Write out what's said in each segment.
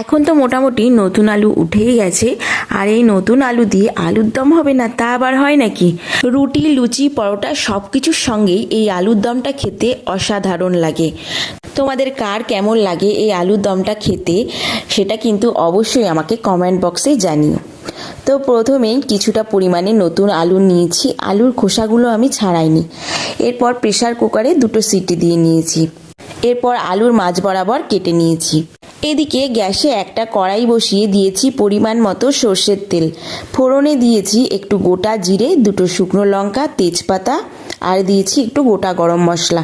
এখন তো মোটামুটি নতুন আলু উঠেই গেছে, আর এই নতুন আলু দিয়ে আলুর দম হবে না তা আবার হয় নাকি? রুটি, লুচি, পরোটা সব কিছুর সঙ্গেই এই আলুর দমটা খেতে অসাধারণ লাগে। তোমাদের কার কেমন লাগে এই আলুর দমটা খেতে, সেটা কিন্তু অবশ্যই আমাকে কমেন্ট বক্সে জানিও। তো প্রথমেই কিছুটা পরিমাণে নতুন আলু নিয়েছি, আলুর খোসাগুলো আমি ছাড়াইনি। এরপর প্রেসার কুকারে 2টো সিটি দিয়ে নিয়েছি। এরপর আলুর মাঝ বরাবর কেটে নিয়েছি। এদিকে গ্যাসে একটা কড়াই বসিয়ে দিয়েছি পরিমাণ মতো সর্ষের তেল। ফোড়নে দিয়েছি একটু গোটা জিরে, 2টো শুকনো লঙ্কা, তেজপাতা, আর দিয়েছি একটু গোটা গরম মশলা।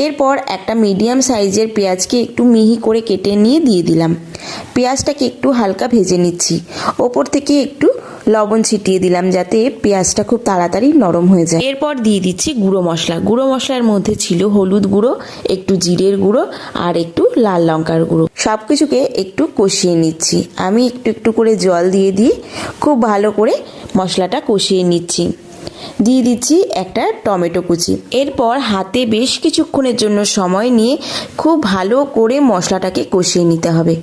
এরপর একটা মিডিয়াম সাইজের পেঁয়াজকে একটু মিহি করে কেটে নিয়ে দিয়ে দিলাম। পেঁয়াজটাকে একটু হালকা ভেজে নিচ্ছি। ওপর থেকে একটু লবণ ছিটিয়ে দিলাম যাতে পেঁয়াজটা খুব তাড়াতাড়ি নরম হয়ে যায়। এরপর দিয়ে দিচ্ছি গুঁড়ো মশলা। গুঁড়ো মশলার মধ্যে ছিল হলুদ গুঁড়ো, একটু জিরের গুঁড়ো, আর একটু লাল লঙ্কার গুঁড়ো। সব কিছুকে একটু কষিয়ে নিচ্ছি। আমি একটু একটু করে জল দিয়ে খুব ভালো করে মশলাটা কষিয়ে নিচ্ছি। দিয়ে দিচ্ছি একটা টমেটো কুচি। এরপর হাতে বেশ কিছুক্ষণের জন্য সময় নিয়ে খুব ভালো করে মশলাটাকে কষিয়ে নিতে হবে।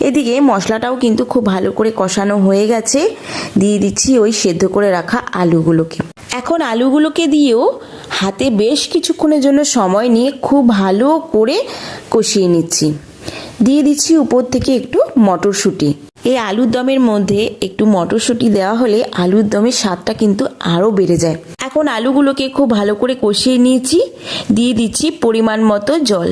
এদিকে মশলাটাও কিন্তু খুব ভালো করে কষানো হয়ে গেছে। দিয়ে দিচ্ছি ওই সেদ্ধ করে রাখা আলুগুলোকে। এখন আলুগুলোকে দিয়েও হাতে বেশ কিছুক্ষণের জন্য সময় নিয়ে খুব ভালো করে কষিয়ে নিচ্ছি। দিয়ে দিচ্ছি উপর থেকে একটু মটরশুঁটি। এই আলুর দমের মধ্যে একটু মটরশুঁটি দেওয়া হলে আলুর দমের স্বাদটা কিন্তু আরও বেড়ে যায়। এখন আলুগুলোকে খুব ভালো করে কষিয়ে নিয়েছি। দিয়ে দিচ্ছি পরিমাণ মতো জল।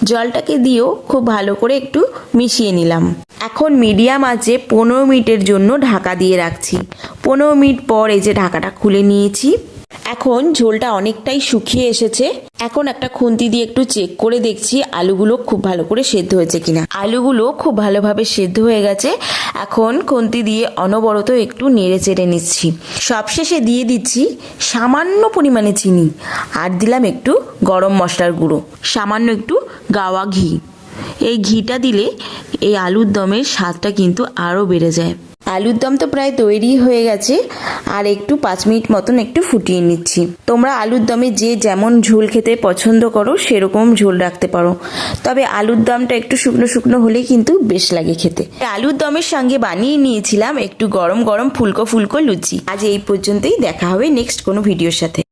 জলটাকে দিয়েও খুব ভালো করে একটু মিশিয়ে নিলাম। এখন মিডিয়াম আঁচে 15 মিনিটের জন্য ঢাকা দিয়ে রাখছি। 15 মিনিট পর এই যে ঢাকাটা খুলে নিয়েছি। এখন ঝোলটা অনেকটাই শুকিয়ে এসেছে। এখন একটা খুন্তি দিয়ে একটু চেক করে দেখছি আলুগুলো খুব ভালো করে সেদ্ধ হয়েছে কিনা। আলুগুলো খুব ভালোভাবে সেদ্ধ হয়ে গেছে। এখন খুন্তি দিয়ে অনবরত একটু নেড়ে চেড়ে নিচ্ছি। সবশেষে দিয়ে দিচ্ছি সামান্য পরিমাণে চিনি, আর দিলাম একটু গরম মশলার গুঁড়ো, সামান্য একটু গাওয়া ঘি। এই ঘিটা দিলে এই আলুর দমের স্বাদটা কিন্তু আরও বেড়ে যায়। আলুর দম তো প্রায় তৈরি হয়ে গেছে, আর একটু 5 মিনিট মতন একটু ফুটিয়ে নিচ্ছি। তোমরা আলুর দমে যে যেমন ঝোল খেতে পছন্দ করো সেরকম ঝোল রাখতে পারো, তবে আলুর দমটা একটু শুকনো শুকনো হলেই কিন্তু বেশ লাগে খেতে। আলুর দমের সঙ্গে বানিয়ে নিয়েছিলাম একটু গরম গরম ফুলকো ফুলকো লুচি। আজ এই পর্যন্তই, দেখা হবে নেক্সট কোনো ভিডিওর সাথে।